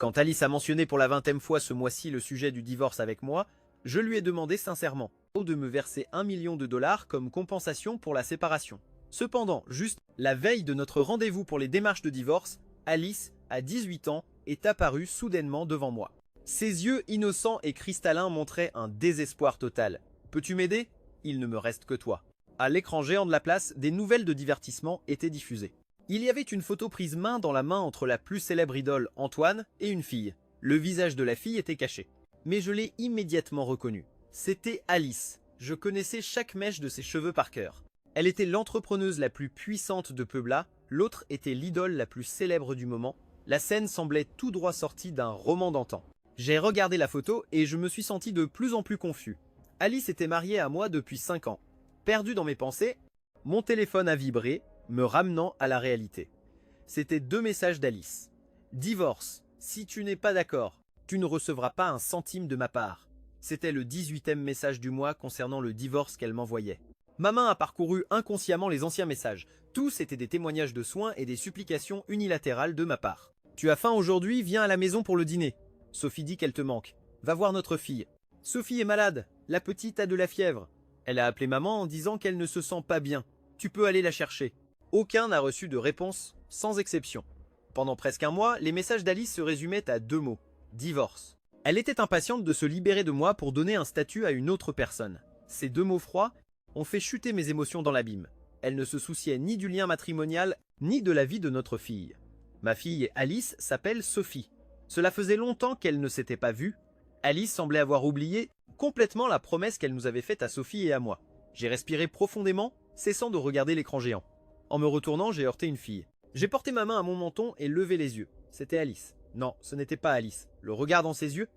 Quand Alice a mentionné pour la 20e fois ce mois-ci le sujet du divorce avec moi, je lui ai demandé sincèrement de me verser 1 million de dollars comme compensation pour la séparation. Cependant, juste la veille de notre rendez-vous pour les démarches de divorce, Alice, à 18 ans, est apparue soudainement devant moi. Ses yeux innocents et cristallins montraient un désespoir total. « Peux-tu m'aider ? Il ne me reste que toi. » À l'écran géant de la place, des nouvelles de divertissement étaient diffusées. Il y avait une photo prise main dans la main entre la plus célèbre idole, Antoine, et une fille. Le visage de la fille était caché. Mais je l'ai immédiatement reconnue. C'était Alice. Je connaissais chaque mèche de ses cheveux par cœur. Elle était l'entrepreneuse la plus puissante de Peubla, l'autre était l'idole la plus célèbre du moment. La scène semblait tout droit sortie d'un roman d'antan. J'ai regardé la photo et je me suis senti de plus en plus confus. Alice était mariée à moi depuis 5 ans. Perdu dans mes pensées, mon téléphone a vibré, me ramenant à la réalité. C'était 2 messages d'Alice. « Divorce. Si tu n'es pas d'accord, tu ne recevras pas un centime de ma part. » C'était le 18e message du mois concernant le divorce qu'elle m'envoyait. Ma main a parcouru inconsciemment les anciens messages. Tous étaient des témoignages de soins et des supplications unilatérales de ma part. « Tu as faim aujourd'hui, viens à la maison pour le dîner. Sophie dit qu'elle te manque. Va voir notre fille. Sophie est malade, la petite a de la fièvre. Elle a appelé maman en disant qu'elle ne se sent pas bien. Tu peux aller la chercher. » Aucun n'a reçu de réponse, sans exception. Pendant presque un mois, les messages d'Alice se résumaient à 2 mots. Divorce. Elle était impatiente de se libérer de moi pour donner un statut à une autre personne. Ces 2 mots froids ont fait chuter mes émotions dans l'abîme. Elle ne se souciait ni du lien matrimonial, ni de la vie de notre fille. Ma fille Alice s'appelle Sophie. Cela faisait longtemps qu'elle ne s'était pas vue. Alice semblait avoir oublié complètement la promesse qu'elle nous avait faite à Sophie et à moi. J'ai respiré profondément, cessant de regarder l'écran géant. En me retournant, j'ai heurté une fille. J'ai porté ma main à mon menton et levé les yeux. C'était Alice. Non, ce n'était pas Alice. Le regard dans ses yeux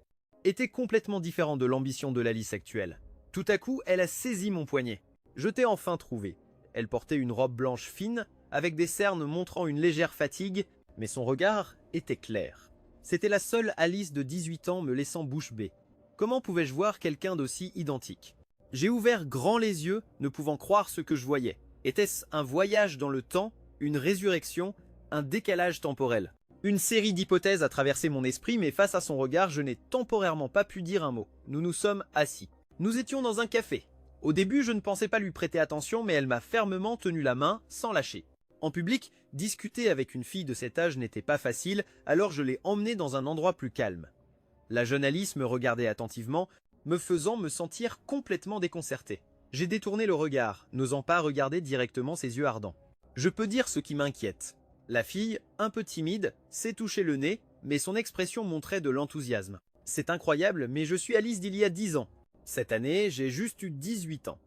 était complètement différent de l'ambition de l'Alice actuelle. Tout à coup, elle a saisi mon poignet. Je t'ai enfin trouvé. Elle portait une robe blanche fine, avec des cernes montrant une légère fatigue, mais son regard était clair. C'était la seule Alice de 18 ans me laissant bouche bée. Comment pouvais-je voir quelqu'un d'aussi identique? J'ai ouvert grand les yeux, ne pouvant croire ce que je voyais. Était-ce un voyage dans le temps, une résurrection, un décalage temporel? Une série d'hypothèses a traversé mon esprit, mais face à son regard, je n'ai temporairement pas pu dire un mot. Nous nous sommes assis. Nous étions dans un café. Au début, je ne pensais pas lui prêter attention, mais elle m'a fermement tenu la main, sans lâcher. En public, discuter avec une fille de cet âge n'était pas facile, alors je l'ai emmenée dans un endroit plus calme. La jeune Alice me regardait attentivement, me faisant me sentir complètement déconcerté. J'ai détourné le regard, n'osant pas regarder directement ses yeux ardents. Je peux dire ce qui m'inquiète. La fille, un peu timide, s'est touché le nez, mais son expression montrait de l'enthousiasme. C'est incroyable, mais je suis Alice d'il y a 10 ans. Cette année, j'ai juste eu 18 ans.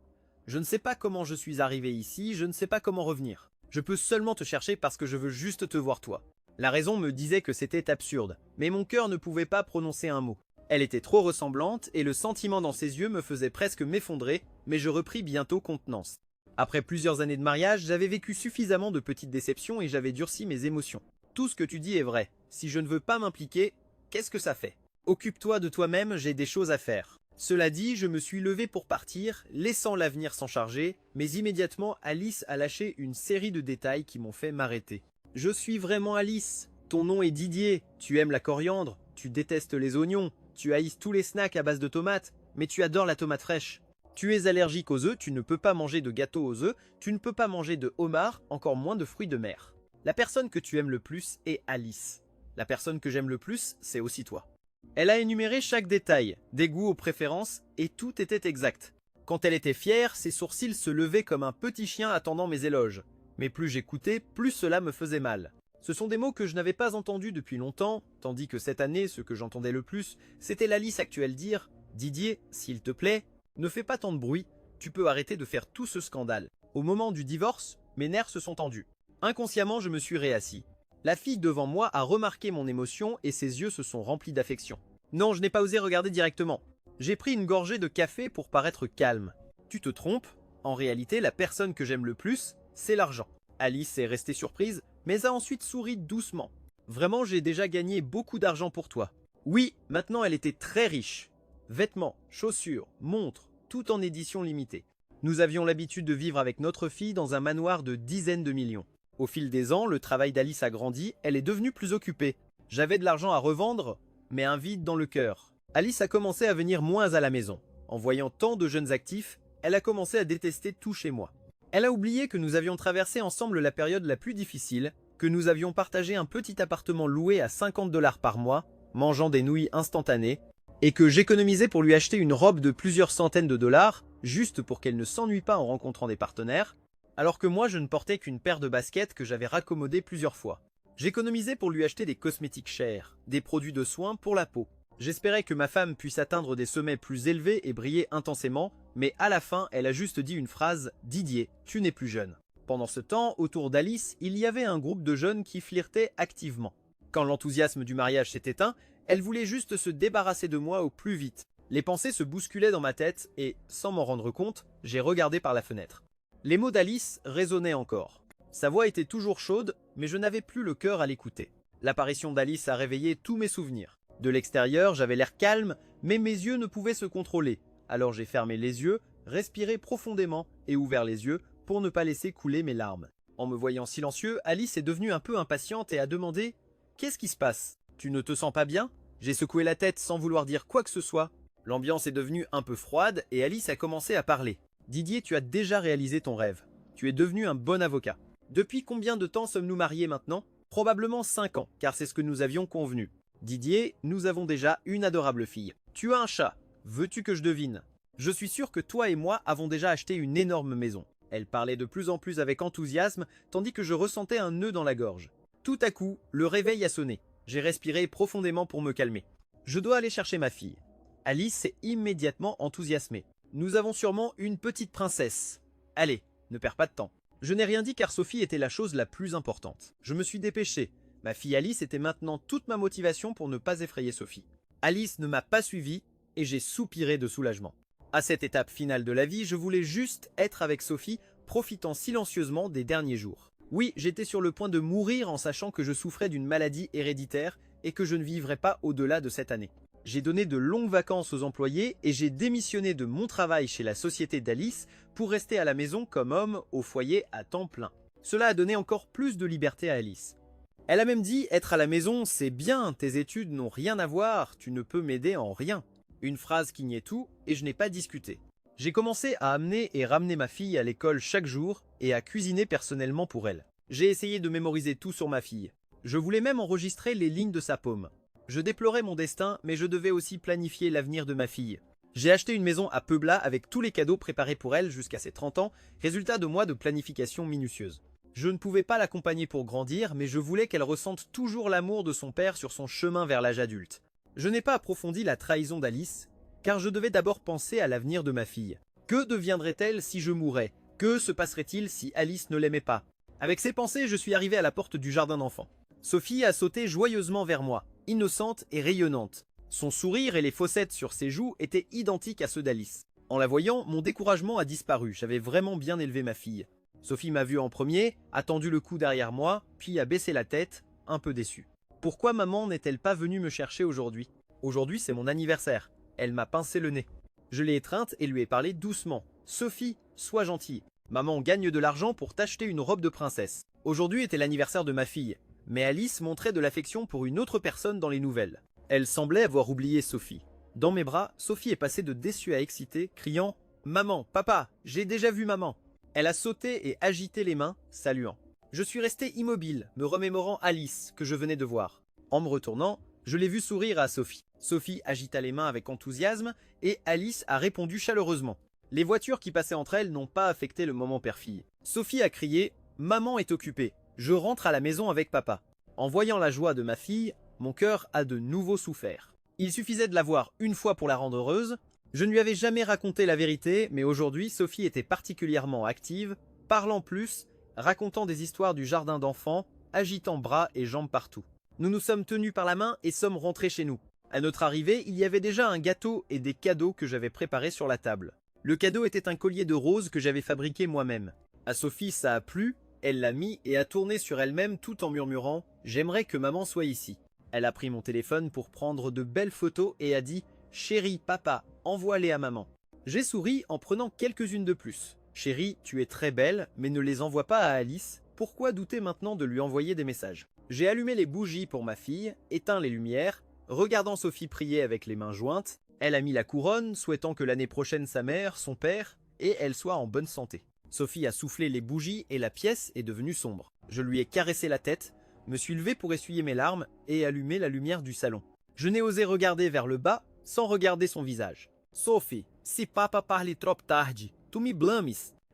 Je ne sais pas comment je suis arrivé ici, je ne sais pas comment revenir. Je peux seulement te chercher parce que je veux juste te voir toi. La raison me disait que c'était absurde, mais mon cœur ne pouvait pas prononcer un mot. Elle était trop ressemblante et le sentiment dans ses yeux me faisait presque m'effondrer, mais je repris bientôt contenance. Après plusieurs années de mariage, j'avais vécu suffisamment de petites déceptions et j'avais durci mes émotions. Tout ce que tu dis est vrai. Si je ne veux pas m'impliquer, qu'est-ce que ça fait? Occupe-toi de toi-même, j'ai des choses à faire. Cela dit, je me suis levé pour partir, laissant l'avenir s'en charger, mais immédiatement Alice a lâché une série de détails qui m'ont fait m'arrêter. Je suis vraiment Alice. Ton nom est Didier, tu aimes la coriandre, tu détestes les oignons, tu haïs tous les snacks à base de tomates, mais tu adores la tomate fraîche. Tu es allergique aux œufs, tu ne peux pas manger de gâteau aux œufs, tu ne peux pas manger de homard, encore moins de fruits de mer. La personne que tu aimes le plus est Alice. La personne que j'aime le plus, c'est aussi toi. Elle a énuméré chaque détail, des goûts aux préférences, et tout était exact. Quand elle était fière, ses sourcils se levaient comme un petit chien attendant mes éloges. Mais plus j'écoutais, plus cela me faisait mal. Ce sont des mots que je n'avais pas entendus depuis longtemps, tandis que cette année, ce que j'entendais le plus, c'était l'Alice actuelle dire « Didier, s'il te plaît, ne fais pas tant de bruit, tu peux arrêter de faire tout ce scandale. » Au moment du divorce, mes nerfs se sont tendus. Inconsciemment, je me suis réassis. La fille devant moi a remarqué mon émotion et ses yeux se sont remplis d'affection. Non, je n'ai pas osé regarder directement. J'ai pris une gorgée de café pour paraître calme. Tu te trompes, en réalité, la personne que j'aime le plus, c'est l'argent. Alice est restée surprise, mais a ensuite souri doucement. Vraiment, j'ai déjà gagné beaucoup d'argent pour toi. Oui, maintenant elle était très riche. Vêtements, chaussures, montres, tout en édition limitée. Nous avions l'habitude de vivre avec notre fille dans un manoir de dizaines de millions. Au fil des ans, le travail d'Alice a grandi, elle est devenue plus occupée. J'avais de l'argent à revendre, mais un vide dans le cœur. Alice a commencé à venir moins à la maison. En voyant tant de jeunes actifs, elle a commencé à détester tout chez moi. Elle a oublié que nous avions traversé ensemble la période la plus difficile, que nous avions partagé un petit appartement loué à 50 $ par mois, mangeant des nouilles instantanées, et que j'économisais pour lui acheter une robe de plusieurs centaines de dollars, juste pour qu'elle ne s'ennuie pas en rencontrant des partenaires, alors que moi je ne portais qu'une paire de baskets que j'avais raccommodées plusieurs fois. J'économisais pour lui acheter des cosmétiques chers, des produits de soins pour la peau. J'espérais que ma femme puisse atteindre des sommets plus élevés et briller intensément, mais à la fin, elle a juste dit une phrase « Didier, tu n'es plus jeune ». Pendant ce temps, autour d'Alice, il y avait un groupe de jeunes qui flirtaient activement. Quand l'enthousiasme du mariage s'est éteint, elle voulait juste se débarrasser de moi au plus vite. Les pensées se bousculaient dans ma tête et, sans m'en rendre compte, j'ai regardé par la fenêtre. Les mots d'Alice résonnaient encore. Sa voix était toujours chaude, mais je n'avais plus le cœur à l'écouter. L'apparition d'Alice a réveillé tous mes souvenirs. De l'extérieur, j'avais l'air calme, mais mes yeux ne pouvaient se contrôler. Alors j'ai fermé les yeux, respiré profondément et ouvert les yeux pour ne pas laisser couler mes larmes. En me voyant silencieux, Alice est devenue un peu impatiente et a demandé « Qu'est-ce qui se passe? Tu ne te sens pas bien ?» J'ai secoué la tête sans vouloir dire quoi que ce soit. L'ambiance est devenue un peu froide et Alice a commencé à parler. « Didier, tu as déjà réalisé ton rêve. Tu es devenu un bon avocat. Depuis combien de temps sommes-nous mariés maintenant? Probablement 5 ans, car c'est ce que nous avions convenu. Didier, nous avons déjà une adorable fille. Tu as un chat. Veux-tu que je devine? Je suis sûr que toi et moi avons déjà acheté une énorme maison. » Elle parlait de plus en plus avec enthousiasme, tandis que je ressentais un nœud dans la gorge. Tout à coup, le réveil a sonné. J'ai respiré profondément pour me calmer. Je dois aller chercher ma fille. Alice s'est immédiatement enthousiasmée. Nous avons sûrement une petite princesse. Allez, ne perds pas de temps. Je n'ai rien dit car Sophie était la chose la plus importante. Je me suis dépêché. Ma fille Alice était maintenant toute ma motivation pour ne pas effrayer Sophie. Alice ne m'a pas suivi et j'ai soupiré de soulagement. À cette étape finale de la vie, je voulais juste être avec Sophie, profitant silencieusement des derniers jours. Oui, j'étais sur le point de mourir en sachant que je souffrais d'une maladie héréditaire et que je ne vivrais pas au-delà de cette année. J'ai donné de longues vacances aux employés et j'ai démissionné de mon travail chez la société d'Alice pour rester à la maison comme homme au foyer à temps plein. Cela a donné encore plus de liberté à Alice. Elle a même dit « Être à la maison, c'est bien, tes études n'ont rien à voir, tu ne peux m'aider en rien ». Une phrase qui niait tout, et je n'ai pas discuté. J'ai commencé à amener et ramener ma fille à l'école chaque jour et à cuisiner personnellement pour elle. J'ai essayé de mémoriser tout sur ma fille. Je voulais même enregistrer les lignes de sa paume. Je déplorais mon destin, mais je devais aussi planifier l'avenir de ma fille. J'ai acheté une maison à Peubla avec tous les cadeaux préparés pour elle jusqu'à ses 30 ans, résultat de mois de planification minutieuse. Je ne pouvais pas l'accompagner pour grandir, mais je voulais qu'elle ressente toujours l'amour de son père sur son chemin vers l'âge adulte. Je n'ai pas approfondi la trahison d'Alice, car je devais d'abord penser à l'avenir de ma fille. Que deviendrait-elle si je mourais? Que se passerait-il si Alice ne l'aimait pas? Avec ces pensées, je suis arrivé à la porte du jardin d'enfants. Sophie a sauté joyeusement vers moi, innocente et rayonnante. Son sourire et les fossettes sur ses joues étaient identiques à ceux d'Alice. En la voyant, mon découragement a disparu, j'avais vraiment bien élevé ma fille. Sophie m'a vu en premier, a tendu le cou derrière moi, puis a baissé la tête, un peu déçue. Pourquoi maman n'est-elle pas venue me chercher aujourd'hui? Aujourd'hui, c'est mon anniversaire. Elle m'a pincé le nez. Je l'ai étreinte et lui ai parlé doucement. Sophie, sois gentille. Maman gagne de l'argent pour t'acheter une robe de princesse. Aujourd'hui était l'anniversaire de ma fille. Mais Alice montrait de l'affection pour une autre personne dans les nouvelles. Elle semblait avoir oublié Sophie. Dans mes bras, Sophie est passée de déçue à excitée, criant « Maman, papa, j'ai déjà vu maman !» Elle a sauté et agité les mains, saluant. Je suis resté immobile, me remémorant Alice, que je venais de voir. En me retournant, je l'ai vu sourire à Sophie. Sophie agita les mains avec enthousiasme et Alice a répondu chaleureusement. Les voitures qui passaient entre elles n'ont pas affecté le moment père-fille. Sophie a crié « Maman est occupée, je rentre à la maison avec papa ». En voyant la joie de ma fille, mon cœur a de nouveau souffert. Il suffisait de la voir une fois pour la rendre heureuse. Je ne lui avais jamais raconté la vérité, mais aujourd'hui Sophie était particulièrement active, parlant plus, racontant des histoires du jardin d'enfants, agitant bras et jambes partout. Nous nous sommes tenus par la main et sommes rentrés chez nous. À notre arrivée, il y avait déjà un gâteau et des cadeaux que j'avais préparés sur la table. Le cadeau était un collier de roses que j'avais fabriqué moi-même. À Sophie, ça a plu, elle l'a mis et a tourné sur elle-même tout en murmurant « J'aimerais que maman soit ici ». Elle a pris mon téléphone pour prendre de belles photos et a dit « Chérie, papa, envoie-les à maman ». J'ai souri en prenant quelques-unes de plus. « Chérie, tu es très belle, mais ne les envoie pas à Alice. Pourquoi douter maintenant de lui envoyer des messages ?» J'ai allumé les bougies pour ma fille, éteint les lumières, regardant Sophie prier avec les mains jointes. Elle a mis la couronne, souhaitant que l'année prochaine sa mère, son père et elle soient en bonne santé. Sophie a soufflé les bougies et la pièce est devenue sombre. Je lui ai caressé la tête, me suis levé pour essuyer mes larmes et allumer la lumière du salon. Je n'ai osé regarder vers le bas sans regarder son visage. « Sophie, si papa parle trop tarde, tu me blames !»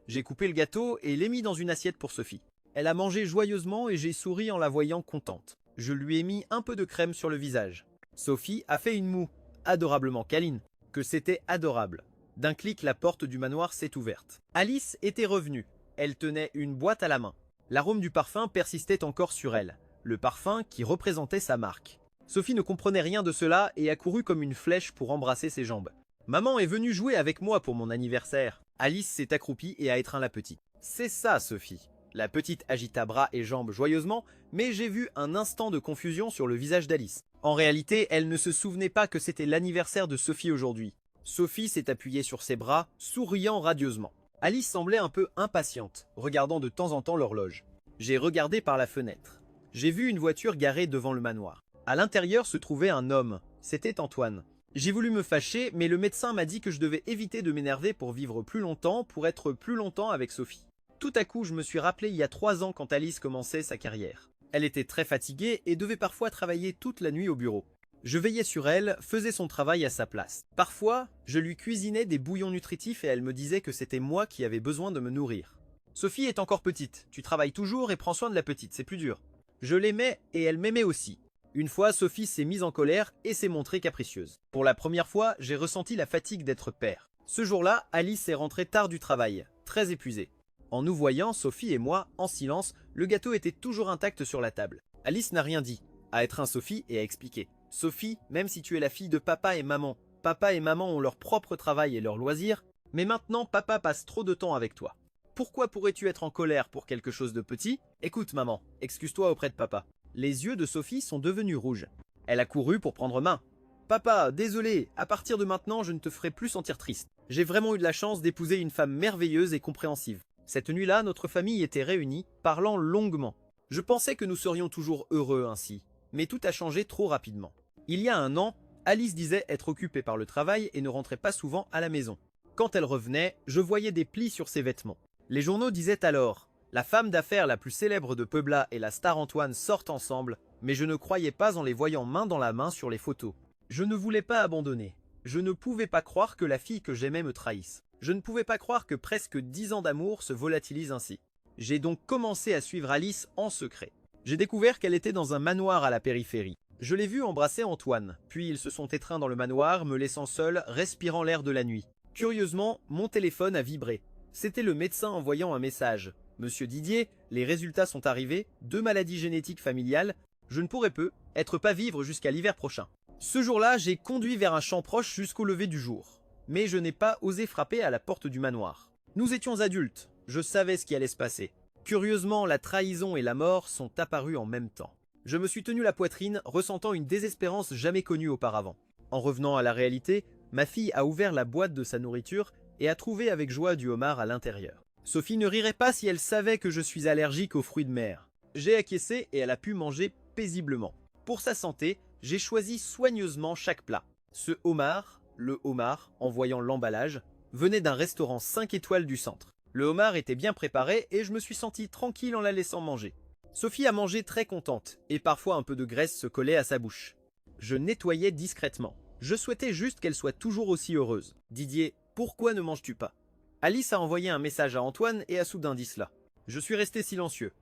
J'ai coupé le gâteau et l'ai mis dans une assiette pour Sophie. Elle a mangé joyeusement et j'ai souri en la voyant contente. Je lui ai mis un peu de crème sur le visage. Sophie a fait une moue, adorablement câline, que c'était adorable. D'un clic, la porte du manoir s'est ouverte. Alice était revenue. Elle tenait une boîte à la main. L'arôme du parfum persistait encore sur elle, le parfum qui représentait sa marque. Sophie ne comprenait rien de cela et a couru comme une flèche pour embrasser ses jambes. « Maman est venue jouer avec moi pour mon anniversaire. » Alice s'est accroupie et a étreint la petite. « C'est ça, Sophie. » La petite agita bras et jambes joyeusement, mais j'ai vu un instant de confusion sur le visage d'Alice. En réalité, elle ne se souvenait pas que c'était l'anniversaire de Sophie aujourd'hui. Sophie s'est appuyée sur ses bras, souriant radieusement. Alice semblait un peu impatiente, regardant de temps en temps l'horloge. J'ai regardé par la fenêtre. J'ai vu une voiture garée devant le manoir. À l'intérieur se trouvait un homme. C'était Antoine. J'ai voulu me fâcher, mais le médecin m'a dit que je devais éviter de m'énerver pour vivre plus longtemps, pour être plus longtemps avec Sophie. Tout à coup, je me suis rappelé il y a 3 ans quand Alice commençait sa carrière. Elle était très fatiguée et devait parfois travailler toute la nuit au bureau. Je veillais sur elle, faisais son travail à sa place. Parfois, je lui cuisinais des bouillons nutritifs et elle me disait que c'était moi qui avais besoin de me nourrir. Sophie est encore petite, tu travailles toujours et prends soin de la petite, c'est plus dur. Je l'aimais et elle m'aimait aussi. Une fois, Sophie s'est mise en colère et s'est montrée capricieuse. Pour la première fois, j'ai ressenti la fatigue d'être père. Ce jour-là, Alice est rentrée tard du travail, très épuisée. En nous voyant, Sophie et moi, en silence, le gâteau était toujours intact sur la table. Alice n'a rien dit, a étreint Sophie et a expliqué. « Sophie, même si tu es la fille de papa et maman ont leur propre travail et leurs loisirs, mais maintenant papa passe trop de temps avec toi. Pourquoi pourrais-tu être en colère pour quelque chose de petit? Écoute maman, excuse-toi auprès de papa. » Les yeux de Sophie sont devenus rouges. Elle a couru pour prendre main. « Papa, désolé, à partir de maintenant je ne te ferai plus sentir triste. J'ai vraiment eu de la chance d'épouser une femme merveilleuse et compréhensive. » Cette nuit-là, notre famille était réunie, parlant longuement. Je pensais que nous serions toujours heureux ainsi, mais tout a changé trop rapidement. Il y a 1 an, Alice disait être occupée par le travail et ne rentrait pas souvent à la maison. Quand elle revenait, je voyais des plis sur ses vêtements. Les journaux disaient alors « La femme d'affaires la plus célèbre de Puebla et la star Antoine sortent ensemble, mais je ne croyais pas en les voyant main dans la main sur les photos. Je ne voulais pas abandonner. Je ne pouvais pas croire que la fille que j'aimais me trahisse. Je ne pouvais pas croire que presque 10 ans d'amour se volatilisent ainsi. J'ai donc commencé à suivre Alice en secret. J'ai découvert qu'elle était dans un manoir à la périphérie. Je l'ai vue embrasser Antoine, puis ils se sont étreints dans le manoir, me laissant seul, respirant l'air de la nuit. Curieusement, mon téléphone a vibré. C'était le médecin envoyant un message. « Monsieur Didier, les résultats sont arrivés, 2 maladies génétiques familiales. Je ne pourrai pas vivre jusqu'à l'hiver prochain. » Ce jour-là, j'ai conduit vers un champ proche jusqu'au lever du jour. Mais je n'ai pas osé frapper à la porte du manoir. Nous étions adultes, je savais ce qui allait se passer. Curieusement, la trahison et la mort sont apparues en même temps. Je me suis tenu la poitrine, ressentant une désespérance jamais connue auparavant. En revenant à la réalité, ma fille a ouvert la boîte de sa nourriture et a trouvé avec joie du homard à l'intérieur. Sophie ne rirait pas si elle savait que je suis allergique aux fruits de mer. J'ai acquiescé et elle a pu manger paisiblement. Pour sa santé, j'ai choisi soigneusement chaque plat. Ce homard, le homard, en voyant l'emballage, venait d'un restaurant 5 étoiles du centre. Le homard était bien préparé et je me suis senti tranquille en la laissant manger. Sophie a mangé très contente et parfois un peu de graisse se collait à sa bouche. Je nettoyais discrètement. Je souhaitais juste qu'elle soit toujours aussi heureuse. Didier, pourquoi ne manges-tu pas? Alice a envoyé un message à Antoine et a soudain dit cela. Je suis resté silencieux.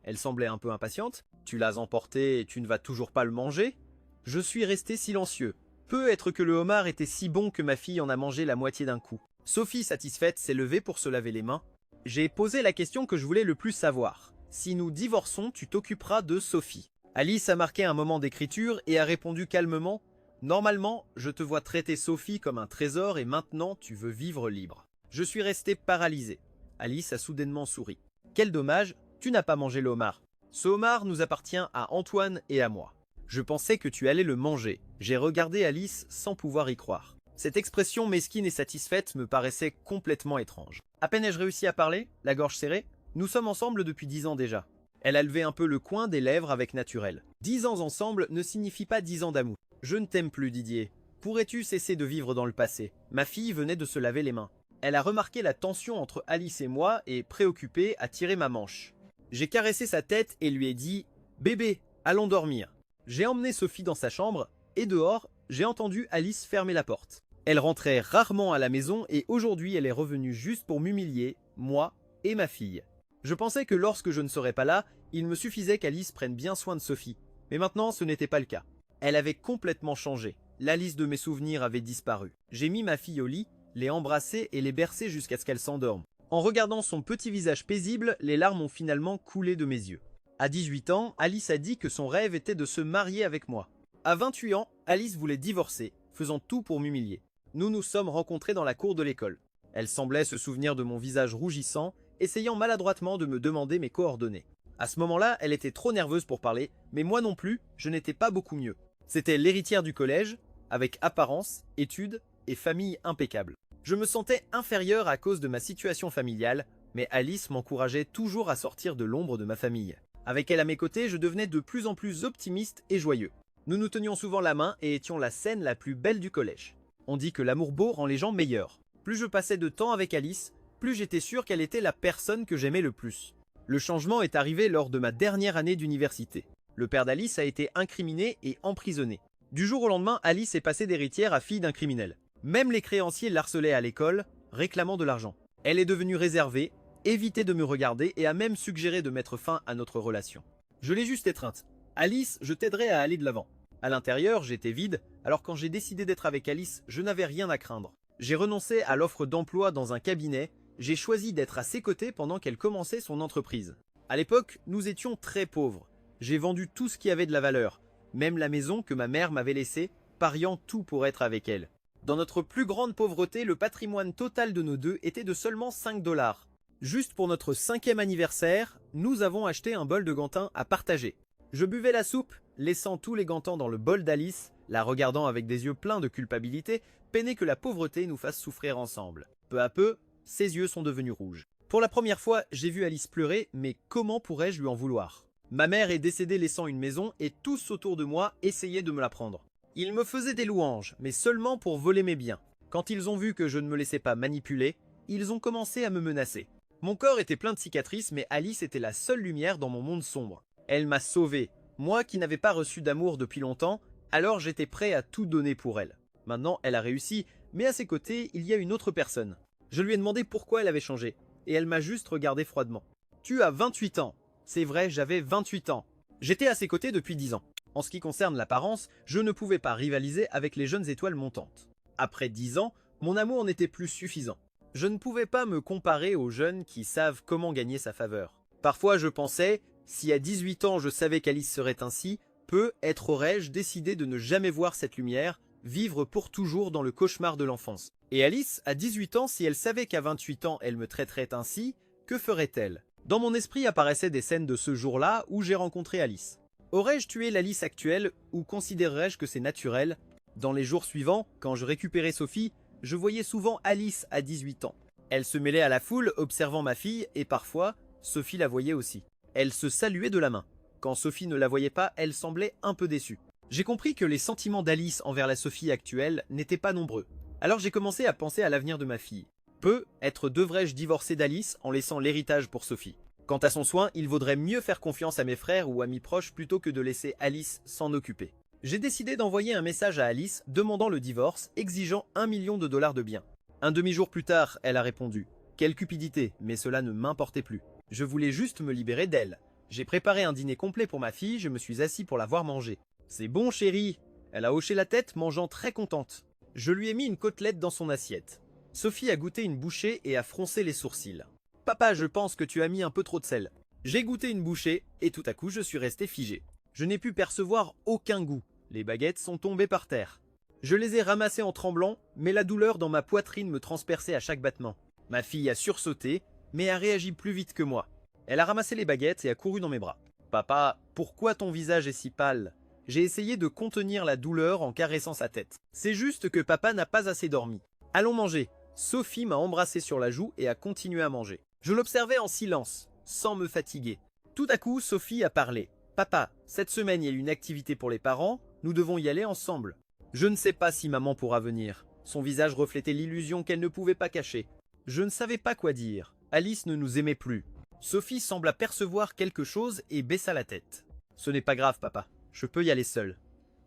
Elle semblait un peu impatiente. Tu l'as emporté et tu ne vas toujours pas le manger? Je suis resté silencieux. Peut être que le homard était si bon que ma fille en a mangé la moitié d'un coup. Sophie, satisfaite, s'est levée pour se laver les mains. J'ai posé la question que je voulais le plus savoir. Si nous divorçons, tu t'occuperas de Sophie. Alice a marqué un moment d'écriture et a répondu calmement. Normalement, je te vois traiter Sophie comme un trésor et maintenant tu veux vivre libre. Je suis resté paralysé. Alice a soudainement souri. Quel dommage, tu n'as pas mangé le homard. Ce homard nous appartient à Antoine et à moi. Je pensais que tu allais le manger. J'ai regardé Alice sans pouvoir y croire. Cette expression mesquine et satisfaite me paraissait complètement étrange. À peine ai-je réussi à parler, la gorge serrée. Nous sommes ensemble depuis 10 ans déjà. Elle a levé un peu le coin des lèvres avec naturel. 10 ans ensemble ne signifie pas 10 ans d'amour. Je ne t'aime plus, Didier. Pourrais-tu cesser de vivre dans le passé? Ma fille venait de se laver les mains. Elle a remarqué la tension entre Alice et moi et, préoccupée, a tiré ma manche. J'ai caressé sa tête et lui ai dit « Bébé, allons dormir ». J'ai emmené Sophie dans sa chambre et dehors, j'ai entendu Alice fermer la porte. Elle rentrait rarement à la maison et aujourd'hui elle est revenue juste pour m'humilier, moi et ma fille. Je pensais que lorsque je ne serais pas là, il me suffisait qu'Alice prenne bien soin de Sophie. Mais maintenant ce n'était pas le cas. Elle avait complètement changé. L'Alice de mes souvenirs avait disparu. J'ai mis ma fille au lit, l'ai embrassée et l'ai bercée jusqu'à ce qu'elle s'endorme. En regardant son petit visage paisible, les larmes ont finalement coulé de mes yeux. À 18 ans, Alice a dit que son rêve était de se marier avec moi. À 28 ans, Alice voulait divorcer, faisant tout pour m'humilier. Nous nous sommes rencontrés dans la cour de l'école. Elle semblait se souvenir de mon visage rougissant, essayant maladroitement de me demander mes coordonnées. À ce moment-là, elle était trop nerveuse pour parler, mais moi non plus, je n'étais pas beaucoup mieux. C'était l'héritière du collège, avec apparence, études et famille impeccable. Je me sentais inférieur à cause de ma situation familiale, mais Alice m'encourageait toujours à sortir de l'ombre de ma famille. Avec elle à mes côtés, je devenais de plus en plus optimiste et joyeux. Nous nous tenions souvent la main et étions la scène la plus belle du collège. On dit que l'amour beau rend les gens meilleurs. Plus je passais de temps avec Alice, plus j'étais sûr qu'elle était la personne que j'aimais le plus. Le changement est arrivé lors de ma dernière année d'université. Le père d'Alice a été incriminé et emprisonné. Du jour au lendemain, Alice est passée d'héritière à fille d'un criminel. Même les créanciers l'harcelaient à l'école, réclamant de l'argent. Elle est devenue réservée, évitait de me regarder et a même suggéré de mettre fin à notre relation. Je l'ai juste étreinte. Alice, je t'aiderai à aller de l'avant. À l'intérieur, j'étais vide, alors quand j'ai décidé d'être avec Alice, je n'avais rien à craindre. J'ai renoncé à l'offre d'emploi dans un cabinet, j'ai choisi d'être à ses côtés pendant qu'elle commençait son entreprise. À l'époque, nous étions très pauvres. J'ai vendu tout ce qui avait de la valeur, même la maison que ma mère m'avait laissée, pariant tout pour être avec elle. Dans notre plus grande pauvreté, le patrimoine total de nos deux était de seulement 5 $. Juste pour notre 5e anniversaire, nous avons acheté un bol de Gantin à partager. Je buvais la soupe, laissant tous les Gantins dans le bol d'Alice, la regardant avec des yeux pleins de culpabilité, peinée que la pauvreté nous fasse souffrir ensemble. Peu à peu, ses yeux sont devenus rouges. Pour la première fois, j'ai vu Alice pleurer, mais comment pourrais-je lui en vouloir? Ma mère est décédée laissant une maison et tous autour de moi essayaient de me la prendre. Ils me faisaient des louanges, mais seulement pour voler mes biens. Quand ils ont vu que je ne me laissais pas manipuler, ils ont commencé à me menacer. Mon corps était plein de cicatrices, mais Alice était la seule lumière dans mon monde sombre. Elle m'a sauvé. Moi qui n'avais pas reçu d'amour depuis longtemps, alors j'étais prêt à tout donner pour elle. Maintenant, elle a réussi, mais à ses côtés, il y a une autre personne. Je lui ai demandé pourquoi elle avait changé, et elle m'a juste regardé froidement. Tu as 28 ans. C'est vrai, j'avais 28 ans. J'étais à ses côtés depuis 10 ans. En ce qui concerne l'apparence, je ne pouvais pas rivaliser avec les jeunes étoiles montantes. Après 10 ans, mon amour n'était plus suffisant. Je ne pouvais pas me comparer aux jeunes qui savent comment gagner sa faveur. Parfois je pensais, si à 18 ans je savais qu'Alice serait ainsi, peut-être aurais-je décidé de ne jamais voir cette lumière, vivre pour toujours dans le cauchemar de l'enfance. Et Alice, à 18 ans, si elle savait qu'à 28 ans elle me traiterait ainsi, que ferait-elle? Dans mon esprit apparaissaient des scènes de ce jour-là où j'ai rencontré Alice. Aurais-je tué l'Alice actuelle ou considérerais-je que c'est naturel? Dans les jours suivants, quand je récupérais Sophie, je voyais souvent Alice à 18 ans. Elle se mêlait à la foule observant ma fille et parfois, Sophie la voyait aussi. Elle se saluait de la main. Quand Sophie ne la voyait pas, elle semblait un peu déçue. J'ai compris que les sentiments d'Alice envers la Sophie actuelle n'étaient pas nombreux. Alors j'ai commencé à penser à l'avenir de ma fille. Peut-être devrais-je divorcer d'Alice en laissant l'héritage pour Sophie. Quant à son soin, il vaudrait mieux faire confiance à mes frères ou amis proches plutôt que de laisser Alice s'en occuper. J'ai décidé d'envoyer un message à Alice demandant le divorce, exigeant 1 million de dollars de biens. Un demi-jour plus tard, elle a répondu. Quelle cupidité, mais cela ne m'importait plus. Je voulais juste me libérer d'elle. J'ai préparé un dîner complet pour ma fille, je me suis assis pour la voir manger. C'est bon chérie. Elle a hoché la tête, mangeant très contente. Je lui ai mis une côtelette dans son assiette. Sophie a goûté une bouchée et a froncé les sourcils. Papa, je pense que tu as mis un peu trop de sel. J'ai goûté une bouchée et tout à coup je suis resté figé. Je n'ai pu percevoir aucun goût. Les baguettes sont tombées par terre. Je les ai ramassées en tremblant, mais la douleur dans ma poitrine me transperçait à chaque battement. Ma fille a sursauté, mais a réagi plus vite que moi. Elle a ramassé les baguettes et a couru dans mes bras. Papa, pourquoi ton visage est si pâle? J'ai essayé de contenir la douleur en caressant sa tête. C'est juste que papa n'a pas assez dormi. Allons manger. Sophie m'a embrassé sur la joue et a continué à manger. Je l'observais en silence, sans me fatiguer. Tout à coup, Sophie a parlé. Papa, cette semaine il y a une activité pour les parents, nous devons y aller ensemble. Je ne sais pas si maman pourra venir. Son visage reflétait l'illusion qu'elle ne pouvait pas cacher. Je ne savais pas quoi dire. Alice ne nous aimait plus. Sophie sembla percevoir quelque chose et baissa la tête. Ce n'est pas grave, papa. Je peux y aller seule.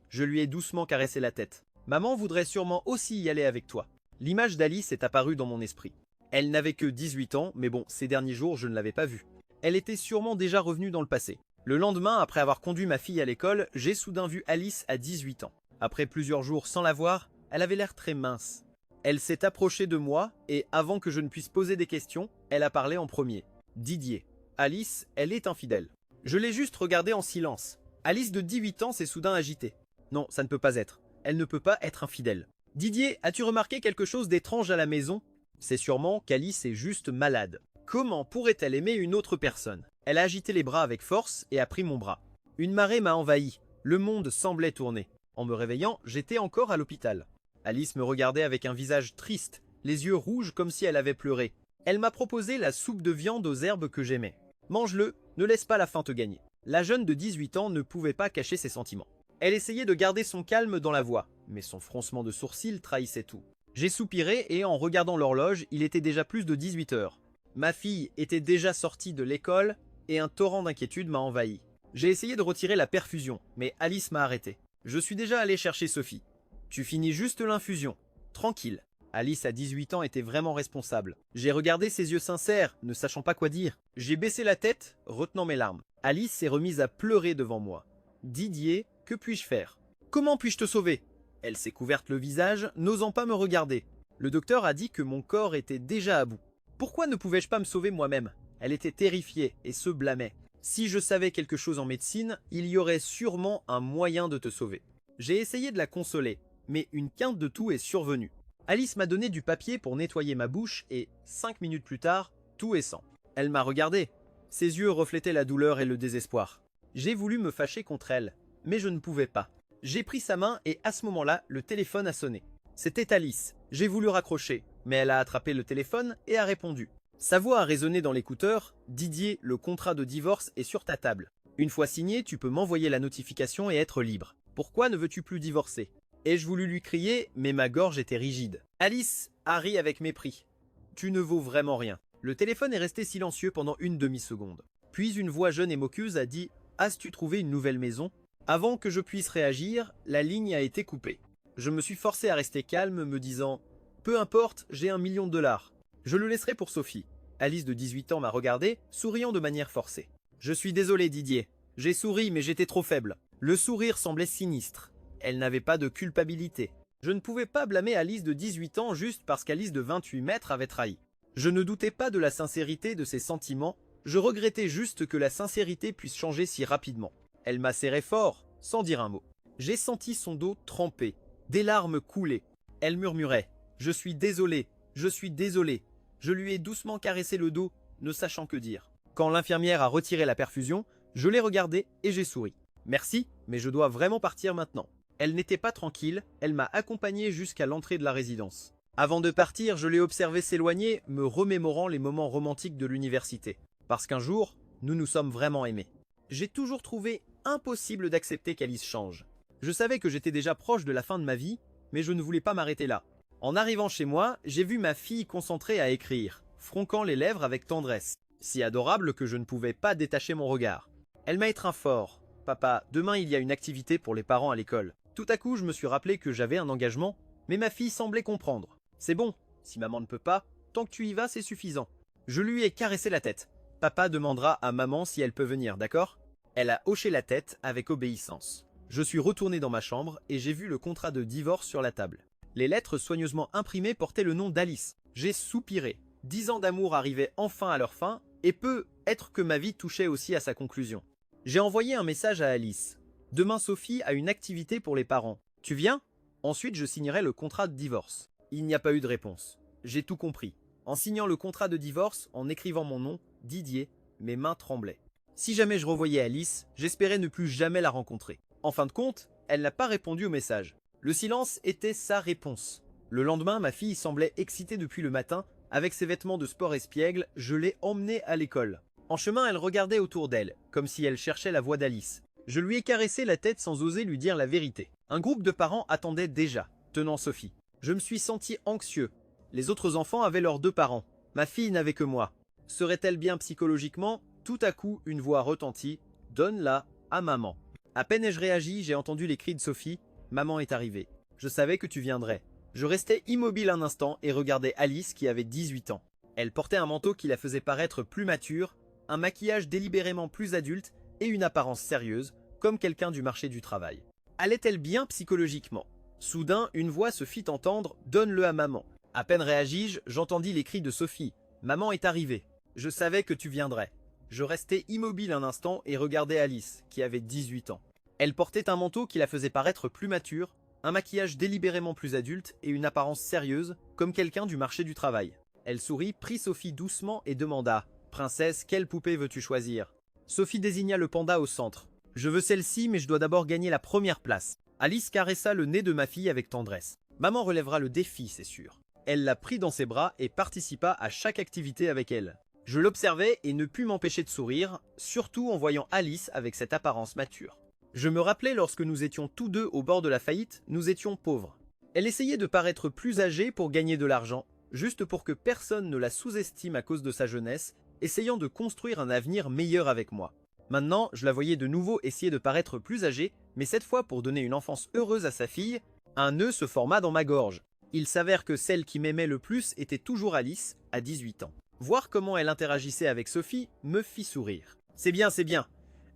Je lui ai doucement caressé la tête. Maman voudrait sûrement aussi y aller avec toi. L'image d'Alice est apparue dans mon esprit. Elle n'avait que 18 ans, mais bon, ces derniers jours, je ne l'avais pas vue. Elle était sûrement déjà revenue dans le passé. Le lendemain, après avoir conduit ma fille à l'école, j'ai soudain vu Alice à 18 ans. Après plusieurs jours sans la voir, elle avait l'air très mince. Elle s'est approchée de moi et avant que je ne puisse poser des questions, elle a parlé en premier. Didier. Alice, elle est infidèle. Je l'ai juste regardée en silence. Alice de 18 ans s'est soudain agitée. Non, ça ne peut pas être. Elle ne peut pas être infidèle. Didier, as-tu remarqué quelque chose d'étrange à la maison? C'est sûrement qu'Alice est juste malade. Comment pourrait-elle aimer une autre personne? Elle a agité les bras avec force et a pris mon bras. Une marée m'a envahi. Le monde semblait tourner. En me réveillant, j'étais encore à l'hôpital. Alice me regardait avec un visage triste, les yeux rouges comme si elle avait pleuré. Elle m'a proposé la soupe de viande aux herbes que j'aimais. Mange-le, ne laisse pas la faim te gagner. La jeune de 18 ans ne pouvait pas cacher ses sentiments. Elle essayait de garder son calme dans la voix, mais son froncement de sourcils trahissait tout. J'ai soupiré et en regardant l'horloge, il était déjà plus de 18 heures. Ma fille était déjà sortie de l'école et un torrent d'inquiétude m'a envahi. J'ai essayé de retirer la perfusion, mais Alice m'a arrêté. Je suis déjà allé chercher Sophie. Tu finis juste l'infusion. Tranquille. Alice à 18 ans était vraiment responsable. J'ai regardé ses yeux sincères, ne sachant pas quoi dire. J'ai baissé la tête, retenant mes larmes. Alice s'est remise à pleurer devant moi. Didier, que puis-je faire? Comment puis-je te sauver? Elle s'est couverte le visage, n'osant pas me regarder. Le docteur a dit que mon corps était déjà à bout. Pourquoi ne pouvais-je pas me sauver moi-même? Elle était terrifiée et se blâmait. Si je savais quelque chose en médecine, il y aurait sûrement un moyen de te sauver. J'ai essayé de la consoler, mais une quinte de toux est survenue. Alice m'a donné du papier pour nettoyer ma bouche et, 5 minutes plus tard, tout est sang. Elle m'a regardé. Ses yeux reflétaient la douleur et le désespoir. J'ai voulu me fâcher contre elle, mais je ne pouvais pas. J'ai pris sa main et à ce moment-là, le téléphone a sonné. C'était Alice. J'ai voulu raccrocher, mais elle a attrapé le téléphone et a répondu. Sa voix a résonné dans l'écouteur. Didier, le contrat de divorce est sur ta table. Une fois signé, tu peux m'envoyer la notification et être libre. Pourquoi ne veux-tu plus divorcer? Ai-je voulu lui crier, mais ma gorge était rigide. Alice a ri avec mépris. Tu ne vaux vraiment rien. Le téléphone est resté silencieux pendant une demi-seconde. Puis une voix jeune et moqueuse a dit « As-tu trouvé une nouvelle maison ?» Avant que je puisse réagir, la ligne a été coupée. Je me suis forcé à rester calme, me disant « Peu importe, j'ai $1 million. Je le laisserai pour Sophie. » Alice de 18 ans m'a regardé, souriant de manière forcée. « Je suis désolé, Didier. J'ai souri, mais j'étais trop faible. » Le sourire semblait sinistre. Elle n'avait pas de culpabilité. Je ne pouvais pas blâmer Alice de 18 ans juste parce qu'Alice de 28 mètres avait trahi. Je ne doutais pas de la sincérité de ses sentiments, je regrettais juste que la sincérité puisse changer si rapidement. Elle m'a serré fort, sans dire un mot. J'ai senti son dos trempé, des larmes coulaient. Elle murmurait « Je suis désolé, je suis désolé ». Je lui ai doucement caressé le dos, ne sachant que dire. Quand l'infirmière a retiré la perfusion, je l'ai regardée et j'ai souri. « Merci, mais je dois vraiment partir maintenant. » Elle n'était pas tranquille, elle m'a accompagné jusqu'à l'entrée de la résidence. Avant de partir, je l'ai observé s'éloigner, me remémorant les moments romantiques de l'université. Parce qu'un jour, nous nous sommes vraiment aimés. J'ai toujours trouvé impossible d'accepter qu'Alice change. Je savais que j'étais déjà proche de la fin de ma vie, mais je ne voulais pas m'arrêter là. En arrivant chez moi, j'ai vu ma fille concentrée à écrire, fronçant les lèvres avec tendresse, si adorable que je ne pouvais pas détacher mon regard. Elle m'a étreint fort. « Papa, demain il y a une activité pour les parents à l'école. » Tout à coup, je me suis rappelé que j'avais un engagement, mais ma fille semblait comprendre. « C'est bon, si maman ne peut pas, tant que tu y vas, c'est suffisant. » Je lui ai caressé la tête. « Papa demandera à maman si elle peut venir, d'accord ?» Elle a hoché la tête avec obéissance. Je suis retourné dans ma chambre et j'ai vu le contrat de divorce sur la table. Les lettres soigneusement imprimées portaient le nom d'Alice. J'ai soupiré. 10 ans d'amour arrivaient enfin à leur fin, et peut être que ma vie touchait aussi à sa conclusion. J'ai envoyé un message à Alice. Demain Sophie a une activité pour les parents. Tu viens? Ensuite je signerai le contrat de divorce. Il n'y a pas eu de réponse. J'ai tout compris. En signant le contrat de divorce, en écrivant mon nom, Didier, mes mains tremblaient. Si jamais je revoyais Alice, j'espérais ne plus jamais la rencontrer. En fin de compte, elle n'a pas répondu au message. Le silence était sa réponse. Le lendemain, ma fille semblait excitée depuis le matin. Avec ses vêtements de sport espiègle, je l'ai emmenée à l'école. En chemin, elle regardait autour d'elle, comme si elle cherchait la voix d'Alice. Je lui ai caressé la tête sans oser lui dire la vérité. Un groupe de parents attendait déjà, tenant Sophie. Je me suis senti anxieux. Les autres enfants avaient leurs 2 parents. Ma fille n'avait que moi. Serait-elle bien psychologiquement? Tout à coup, une voix retentit. « Donne-la à maman ». À peine ai-je réagi, j'ai entendu les cris de Sophie. Maman est arrivée. Je savais que tu viendrais. Je restais immobile un instant et regardais Alice qui avait 18 ans. Elle portait un manteau qui la faisait paraître plus mature, un maquillage délibérément plus adulte et une apparence sérieuse, comme quelqu'un du marché du travail. Allait-elle bien psychologiquement? Soudain, une voix se fit entendre « Donne-le à maman ». À peine réagis-je, j'entendis les cris de Sophie. « Maman est arrivée. Je savais que tu viendrais ». Je restais immobile un instant et regardais Alice, qui avait 18 ans. Elle portait un manteau qui la faisait paraître plus mature, un maquillage délibérément plus adulte et une apparence sérieuse, comme quelqu'un du marché du travail. Elle sourit, prit Sophie doucement et demanda « Princesse, quelle poupée veux-tu choisir ?» Sophie désigna le panda au centre. « Je veux celle-ci, mais je dois d'abord gagner la première place. » Alice caressa le nez de ma fille avec tendresse. « Maman relèvera le défi, c'est sûr. » Elle la prit dans ses bras et participa à chaque activité avec elle. Je l'observais et ne pus m'empêcher de sourire, surtout en voyant Alice avec cette apparence mature. Je me rappelais lorsque nous étions tous deux au bord de la faillite, nous étions pauvres. Elle essayait de paraître plus âgée pour gagner de l'argent, juste pour que personne ne la sous-estime à cause de sa jeunesse, essayant de construire un avenir meilleur avec moi. Maintenant, je la voyais de nouveau essayer de paraître plus âgée, mais cette fois pour donner une enfance heureuse à sa fille, un nœud se forma dans ma gorge. Il s'avère que celle qui m'aimait le plus était toujours Alice, à 18 ans. Voir comment elle interagissait avec Sophie me fit sourire. C'est bien, c'est bien.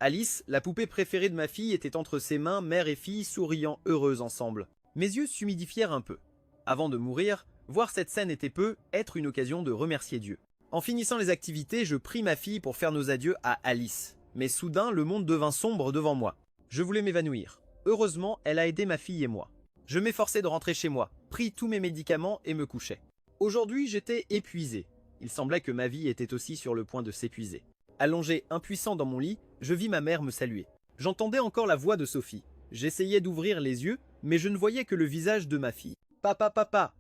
Alice, la poupée préférée de ma fille, était entre ses mains, mère et fille, souriant heureuses ensemble. Mes yeux s'humidifièrent un peu. Avant de mourir, voir cette scène était peu, être une occasion de remercier Dieu. En finissant les activités, je pris ma fille pour faire nos adieux à Alice. Mais soudain, le monde devint sombre devant moi. Je voulais m'évanouir. Heureusement, elle a aidé ma fille et moi. Je m'efforçais de rentrer chez moi, pris tous mes médicaments et me couchais. Aujourd'hui, j'étais épuisé. Il semblait que ma vie était aussi sur le point de s'épuiser. Allongé impuissant dans mon lit, je vis ma mère me saluer. J'entendais encore la voix de Sophie. J'essayais d'ouvrir les yeux, mais je ne voyais que le visage de ma fille. « Papa, papa !»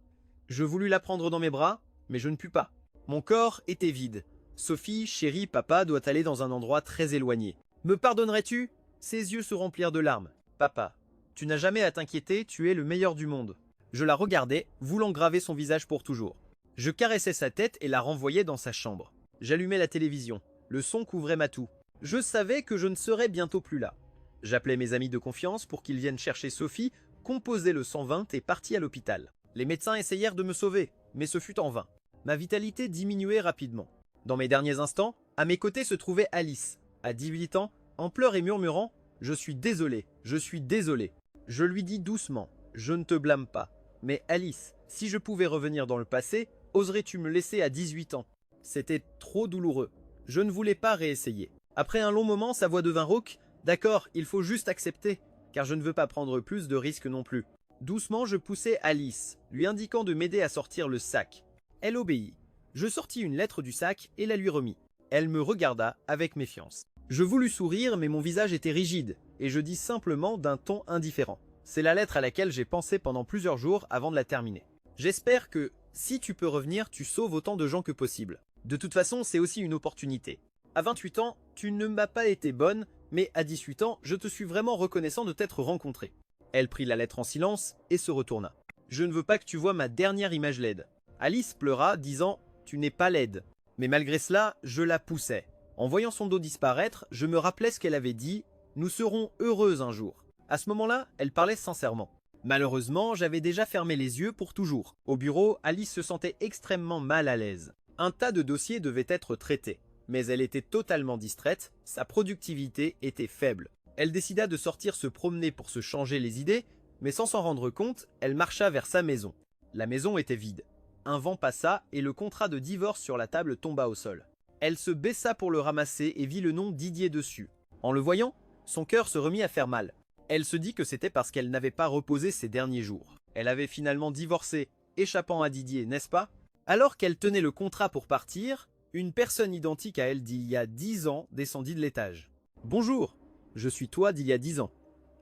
Je voulus la prendre dans mes bras, mais je ne pus pas. Mon corps était vide. Sophie, chérie, papa doit aller dans un endroit très éloigné. Me pardonnerais-tu? Ses yeux se remplirent de larmes. Papa, tu n'as jamais à t'inquiéter, tu es le meilleur du monde. Je la regardais, voulant graver son visage pour toujours. Je caressais sa tête et la renvoyais dans sa chambre. J'allumais la télévision. Le son couvrait ma toux. Je savais que je ne serais bientôt plus là. J'appelais mes amis de confiance pour qu'ils viennent chercher Sophie, composai le 120 et partis à l'hôpital. Les médecins essayèrent de me sauver, mais ce fut en vain. Ma vitalité diminuait rapidement. Dans mes derniers instants, à mes côtés se trouvait Alice, à 18 ans, en pleurs et murmurant « Je suis désolé, je suis désolé ». Je lui dis doucement « Je ne te blâme pas. Mais Alice, si je pouvais revenir dans le passé, oserais-tu me laisser à 18 ans ?» C'était trop douloureux. Je ne voulais pas réessayer. Après un long moment, sa voix devint rauque. « D'accord, il faut juste accepter, car je ne veux pas prendre plus de risques non plus. » Doucement, je poussai Alice, lui indiquant de m'aider à sortir le sac. Elle obéit. Je sortis une lettre du sac et la lui remis. Elle me regarda avec méfiance. Je voulus sourire, mais mon visage était rigide, et je dis simplement d'un ton indifférent. C'est la lettre à laquelle j'ai pensé pendant plusieurs jours avant de la terminer. J'espère que, si tu peux revenir, tu sauves autant de gens que possible. De toute façon, c'est aussi une opportunité. À 28 ans, tu ne m'as pas été bonne, mais à 18 ans, je te suis vraiment reconnaissant de t'être rencontré. Elle prit la lettre en silence et se retourna. Je ne veux pas que tu vois ma dernière image laide. Alice pleura, disant « Tu n'es pas laide ». Mais malgré cela, je la poussais. En voyant son dos disparaître, je me rappelais ce qu'elle avait dit « Nous serons heureuses un jour ». À ce moment-là, elle parlait sincèrement. Malheureusement, j'avais déjà fermé les yeux pour toujours. Au bureau, Alice se sentait extrêmement mal à l'aise. Un tas de dossiers devaient être traités. Mais elle était totalement distraite, sa productivité était faible. Elle décida de sortir se promener pour se changer les idées, mais sans s'en rendre compte, elle marcha vers sa maison. La maison était vide. Un vent passa et le contrat de divorce sur la table tomba au sol. Elle se baissa pour le ramasser et vit le nom Didier dessus. En le voyant, son cœur se remit à faire mal. Elle se dit que c'était parce qu'elle n'avait pas reposé ces derniers jours. Elle avait finalement divorcé, échappant à Didier, n'est-ce pas? Alors qu'elle tenait le contrat pour partir, une personne identique à elle d'il y a 10 ans descendit de l'étage. « Bonjour, je suis toi d'il y a 10 ans. »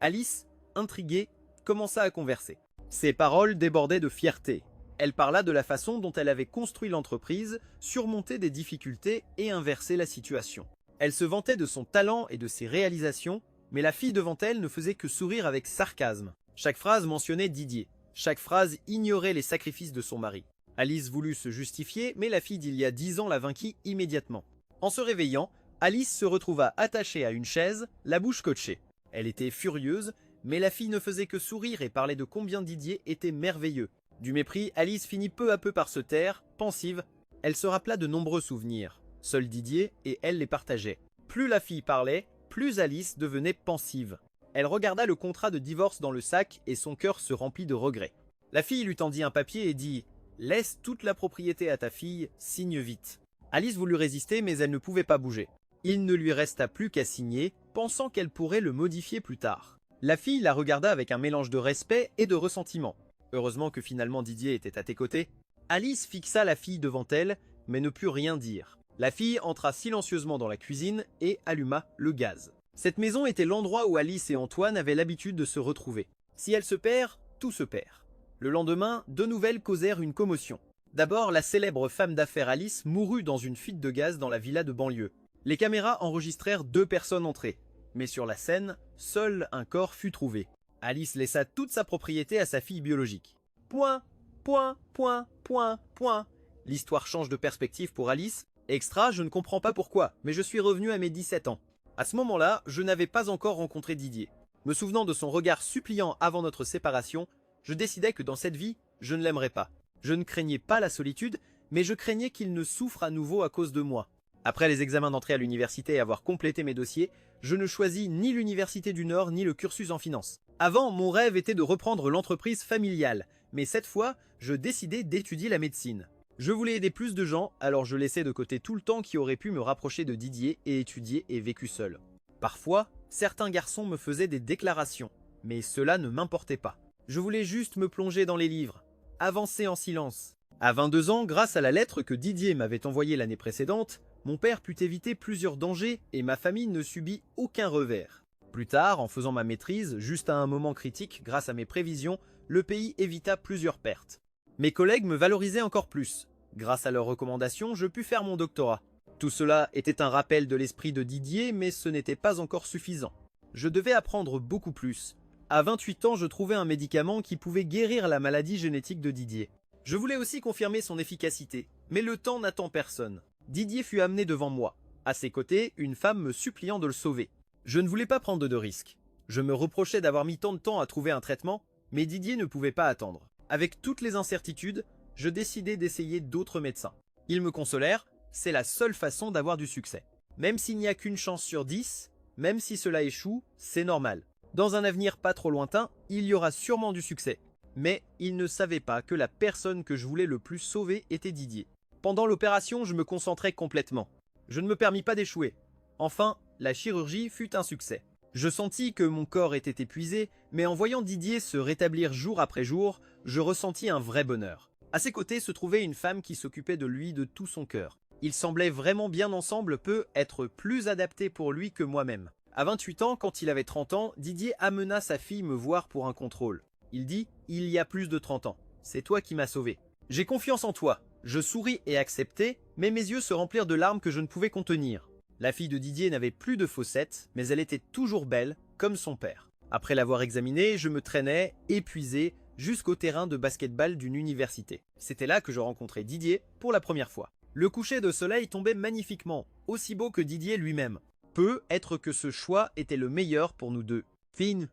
Alice, intriguée, commença à converser. Ses paroles débordaient de fierté. Elle parla de la façon dont elle avait construit l'entreprise, surmonté des difficultés et inversé la situation. Elle se vantait de son talent et de ses réalisations, mais la fille devant elle ne faisait que sourire avec sarcasme. Chaque phrase mentionnait Didier. Chaque phrase ignorait les sacrifices de son mari. Alice voulut se justifier, mais la fille d'il y a 10 ans la vainquit immédiatement. En se réveillant, Alice se retrouva attachée à une chaise, la bouche scotchée. Elle était furieuse, mais la fille ne faisait que sourire et parlait de combien Didier était merveilleux. Du mépris, Alice finit peu à peu par se taire, pensive. Elle se rappela de nombreux souvenirs. Seul Didier et elle les partageaient. Plus la fille parlait, plus Alice devenait pensive. Elle regarda le contrat de divorce dans le sac et son cœur se remplit de regrets. La fille lui tendit un papier et dit « Laisse toute la propriété à ta fille, signe vite ». Alice voulut résister mais elle ne pouvait pas bouger. Il ne lui resta plus qu'à signer, pensant qu'elle pourrait le modifier plus tard. La fille la regarda avec un mélange de respect et de ressentiment. Heureusement que finalement Didier était à tes côtés. Alice fixa la fille devant elle, mais ne put rien dire. La fille entra silencieusement dans la cuisine et alluma le gaz. Cette maison était l'endroit où Alice et Antoine avaient l'habitude de se retrouver. Si elle se perd, tout se perd. Le lendemain, deux nouvelles causèrent une commotion. D'abord, la célèbre femme d'affaires Alice mourut dans une fuite de gaz dans la villa de banlieue. Les caméras enregistrèrent 2 personnes entrées. Mais sur la scène, seul un corps fut trouvé. Alice laissa toute sa propriété à sa fille biologique. Point, point, point, point, point. L'histoire change de perspective pour Alice. Extra, je ne comprends pas pourquoi, mais je suis revenu à mes 17 ans. À ce moment-là, je n'avais pas encore rencontré Didier. Me souvenant de son regard suppliant avant notre séparation, je décidai que dans cette vie, je ne l'aimerais pas. Je ne craignais pas la solitude, mais je craignais qu'il ne souffre à nouveau à cause de moi. Après les examens d'entrée à l'université et avoir complété mes dossiers, je ne choisis ni l'Université du Nord ni le cursus en finance. Avant, mon rêve était de reprendre l'entreprise familiale, mais cette fois, je décidai d'étudier la médecine. Je voulais aider plus de gens, alors je laissais de côté tout le temps qui aurait pu me rapprocher de Didier et étudier et vécu seul. Parfois, certains garçons me faisaient des déclarations, mais cela ne m'importait pas. Je voulais juste me plonger dans les livres, avancer en silence. À 22 ans, grâce à la lettre que Didier m'avait envoyée l'année précédente, mon père put éviter plusieurs dangers et ma famille ne subit aucun revers. Plus tard, en faisant ma maîtrise, juste à un moment critique, grâce à mes prévisions, le pays évita plusieurs pertes. Mes collègues me valorisaient encore plus. Grâce à leurs recommandations, je pus faire mon doctorat. Tout cela était un rappel de l'esprit de Didier, mais ce n'était pas encore suffisant. Je devais apprendre beaucoup plus. À 28 ans, je trouvais un médicament qui pouvait guérir la maladie génétique de Didier. Je voulais aussi confirmer son efficacité, mais le temps n'attend personne. Didier fut amené devant moi. À ses côtés, une femme me suppliant de le sauver. Je ne voulais pas prendre de risques. Je me reprochais d'avoir mis tant de temps à trouver un traitement, mais Didier ne pouvait pas attendre. Avec toutes les incertitudes, je décidai d'essayer d'autres médecins. Ils me consolèrent, c'est la seule façon d'avoir du succès. Même s'il n'y a qu'une chance sur 10, même si cela échoue, c'est normal. Dans un avenir pas trop lointain, il y aura sûrement du succès. Mais ils ne savaient pas que la personne que je voulais le plus sauver était Didier. Pendant l'opération, je me concentrais complètement. Je ne me permis pas d'échouer. Enfin, la chirurgie fut un succès. Je sentis que mon corps était épuisé, mais en voyant Didier se rétablir jour après jour, je ressentis un vrai bonheur. À ses côtés se trouvait une femme qui s'occupait de lui de tout son cœur. Ils semblaient vraiment bien ensemble, peut être plus adapté pour lui que moi-même. À 28 ans, quand il avait 30 ans, Didier amena sa fille me voir pour un contrôle. Il dit « Il y a plus de 30 ans. C'est toi qui m'as sauvé. J'ai confiance en toi. » Je souris et acceptai, mais mes yeux se remplirent de larmes que je ne pouvais contenir. La fille de Didier n'avait plus de fossettes, mais elle était toujours belle, comme son père. Après l'avoir examinée, je me traînais, épuisé, jusqu'au terrain de basket-ball d'une université. C'était là que je rencontrai Didier pour la première fois. Le coucher de soleil tombait magnifiquement, aussi beau que Didier lui-même. Peut être que ce choix était le meilleur pour nous deux. Fine.